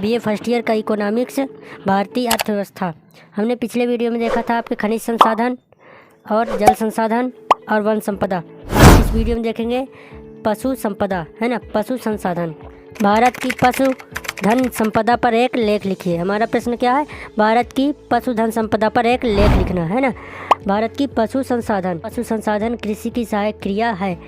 BA first year का economics, भारतीय अर्थव्यवस्था। हमने पिछले वीडियो में देखा था आपके खनिज संसाधन और जल संसाधन और वन संपदा। आज इस वीडियो में देखेंगे पशु संपदा, है ना, पशु संसाधन। भारत की पशुधन संपदा पर एक लेख लिखिए। हमारा प्रश्न क्या है? भारत की पशुधन संपदा पर एक लेख लिखना है ना। भारत की पशु संसाधन कृषि की सहायक क्रिया है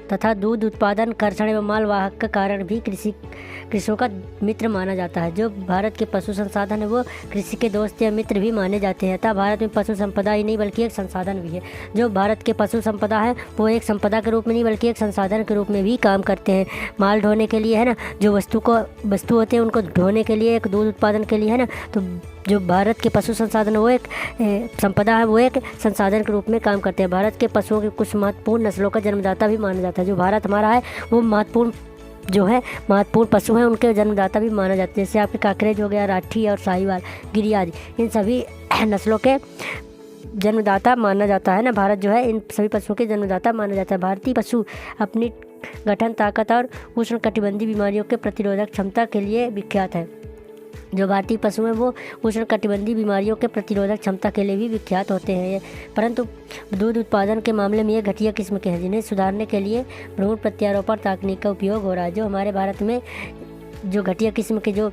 तथा दूध उत्पादन, कर्षण एवं मालवाहक का कारण भी कृषियों का मित्र माना जाता है। जो भारत के पशु संसाधन है वो कृषि के दोस्त या मित्र भी माने जाते हैं। अतः भारत में पशु संपदा ही नहीं बल्कि एक संसाधन भी है। जो भारत के पशु संपदा है वो एक संपदा के रूप में नहीं बल्कि एक संसाधन के रूप में भी काम करते हैं। माल ढोने के लिए, है ना, जो वस्तु होते हैं उनको ढोने के लिए, एक दूध उत्पादन के लिए, है ना। तो जो भारत के पशु संसाधन वो एक संपदा है, वो एक संसाधन के रूप में काम करते हैं। भारत के पशुओं की कुछ महत्वपूर्ण नस्लों का जन्मदाता भी माना जाता है। जो भारत हमारा है वो महत्वपूर्ण पशु हैं, उनके जन्मदाता भी माना जाता है। जैसे आपके काकरेज हो गया, राठी और साहिवाल, गिरी आदि, इन सभी नस्लों के जन्मदाता माना जाता है ना। भारत जो है इन सभी पशुओं के जन्मदाता माना जाता है। भारतीय पशु अपनी गठन ताकत और उष्णकटिबंधीय बीमारियों के प्रतिरोधक क्षमता के लिए विख्यात है। जो भारतीय पशु हैं वो उष्णकटिबंधीय बीमारियों के प्रतिरोधक क्षमता के लिए भी विख्यात होते हैं। परंतु दूध उत्पादन के मामले में ये घटिया किस्म के हैं, जिन्हें सुधारने के लिए भ्रूण प्रत्यारोपण तकनीक का उपयोग हो रहा है। जो हमारे भारत में जो घटिया किस्म के जो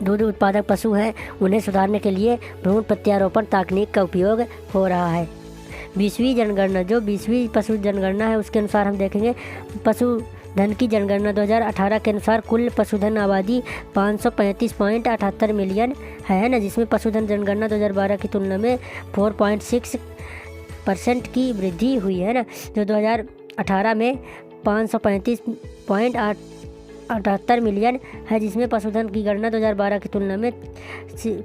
दूध उत्पादक पशु हैं उन्हें सुधारने के लिए भ्रूण प्रत्यारोपण तकनीक का उपयोग हो रहा है। 20वीं जनगणना, जो 20वीं पशु जनगणना है उसके अनुसार हम देखेंगे पशुधन की जनगणना 2018 के अनुसार कुल पशुधन आबादी 535.78 मिलियन है ना, जिसमें पशुधन जनगणना 2012 की तुलना में 4.6% की वृद्धि हुई है ना। जो 2018 में 535.78 मिलियन है, जिसमें पशुधन की गणना 2012 की तुलना में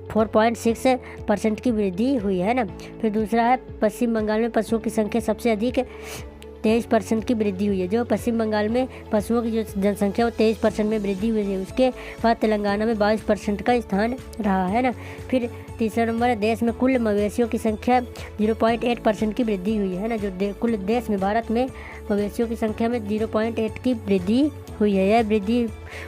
4.6% की वृद्धि हुई है ना। फिर दूसरा है पश्चिम बंगाल में पशुओं की संख्या सबसे अधिक 23% की वृद्धि हुई है। जो पश्चिम बंगाल में पशुओं की जो जनसंख्या वो 23% में वृद्धि हुई है। उसके बाद तेलंगाना में 22% का स्थान रहा है ना। फिर तीसरा नंबर है देश में कुल मवेशियों की संख्या 0.8% की वृद्धि हुई है ना। जो कुल देश में भारत में मवेशियों की संख्या में 0.8 की वृद्धि हुई है। यह वृद्धि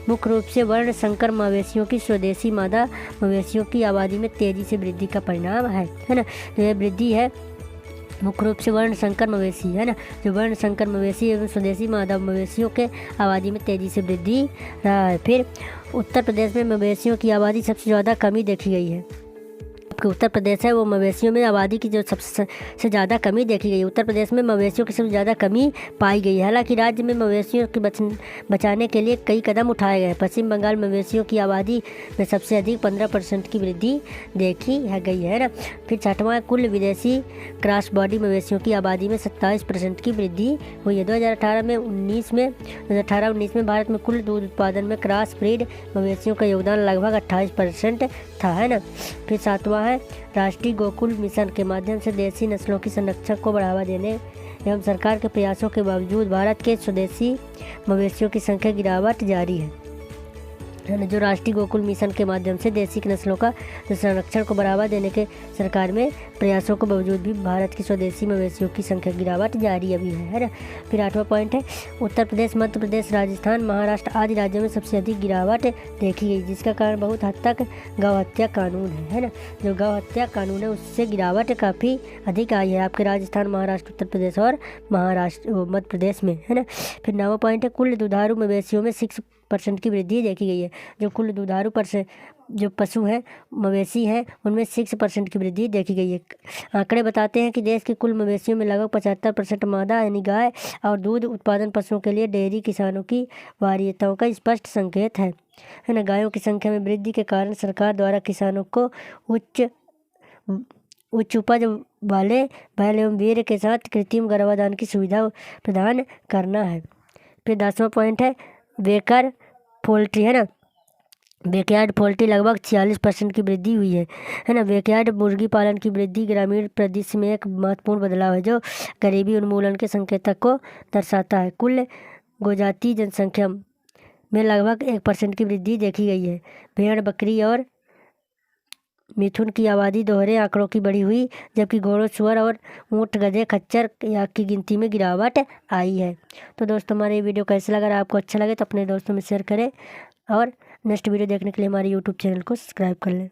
मुख्य रूप से वर्ण संकर मवेशियों की स्वदेशी मादा मवेशियों की आबादी में तेज़ी से वृद्धि का परिणाम है ना। तो यह वृद्धि है मुख्य रूप से वर्ण संकर मवेशी, है ना। जो वर्ण संकर मवेशी एवं स्वदेशी मादा मवेशियों के आबादी में तेज़ी से वृद्धि रहा है। फिर उत्तर प्रदेश में मवेशियों की आबादी सबसे ज़्यादा कमी देखी गई है। आपके उत्तर प्रदेश है वो मवेशियों में आबादी की जो सबसे ज़्यादा कमी देखी गई है। उत्तर प्रदेश में मवेशियों की सबसे ज़्यादा कमी पाई गई है। हालांकि राज्य में मवेशियों के बचाने के लिए कई कदम उठाए गए हैं। पश्चिम बंगाल मवेशियों की आबादी में सबसे अधिक 15% की वृद्धि देखी गई है ना। फिर छठवां कुल विदेशी क्रॉस बॉडी मवेशियों की आबादी में 27% की वृद्धि हुई है। 2018-19 में भारत में कुल दूध उत्पादन में क्रॉस ब्रीड मवेशियों का योगदान लगभग 28% था, है ना। फिर सातवां है राष्ट्रीय गोकुल मिशन के माध्यम से देसी नस्लों की संरक्षण को बढ़ावा देने एवं सरकार के प्रयासों के बावजूद भारत के स्वदेशी मवेशियों की संख्या गिरावट जारी है। जो राष्ट्रीय गोकुल मिशन के माध्यम से देसी नस्लों का संरक्षण को बढ़ावा देने के सरकार में प्रयासों के बावजूद भी भारत की स्वदेशी मवेशियों की संख्या गिरावट जारी अभी है ना। फिर 8वां पॉइंट है उत्तर प्रदेश, मध्य प्रदेश, राजस्थान, महाराष्ट्र आदि राज्यों में सबसे अधिक गिरावट देखी गई, जिसका कारण बहुत हद तक गौ हत्या कानून है ना। जो गौ हत्या कानून है उससे गिरावट काफ़ी अधिक आई है आपके राजस्थान, महाराष्ट्र, उत्तर प्रदेश और मध्य प्रदेश में, है ना। फिर 9वां पॉइंट है कुल दुधारू मवेशियों में 6% की वृद्धि देखी गई है। जो कुल दुधारू जो पशु हैं, मवेशी हैं, उनमें 6% की वृद्धि देखी गई है। आंकड़े बताते हैं कि देश के कुल मवेशियों में लगभग 75% मादा यानी गाय और दूध उत्पादन पशुओं के लिए डेयरी किसानों की वरीयताओं का स्पष्ट संकेत है ना। गायों की संख्या में वृद्धि के कारण सरकार द्वारा किसानों को उच्च उपज वाले बैल एवं वीर्य के साथ कृत्रिम गर्भाधान की सुविधा प्रदान करना है। फिर 10वां पॉइंट है बेकर पोल्ट्री, है ना। बैकयार्ड पोल्ट्री लगभग 46% की वृद्धि हुई है ना। बैकयार्ड मुर्गी पालन की वृद्धि ग्रामीण परिदृश्य में एक महत्वपूर्ण बदलाव है जो गरीबी उन्मूलन के संकेतक को दर्शाता है। कुल गोजाती जनसंख्या में लगभग 1% की वृद्धि देखी गई है। भेड़, बकरी और मिथुन की आबादी दोहरे आंकड़ों की बढ़ी हुई, जबकि घोड़ों, सुअर और ऊँट, गधे, खच्चर की गिनती में गिरावट आई है। तो दोस्तों हमारे ये वीडियो कैसे लगा? अगर आपको अच्छा लगे तो अपने दोस्तों में शेयर करें और नेक्स्ट वीडियो देखने के लिए हमारे यूट्यूब चैनल को सब्सक्राइब कर लें।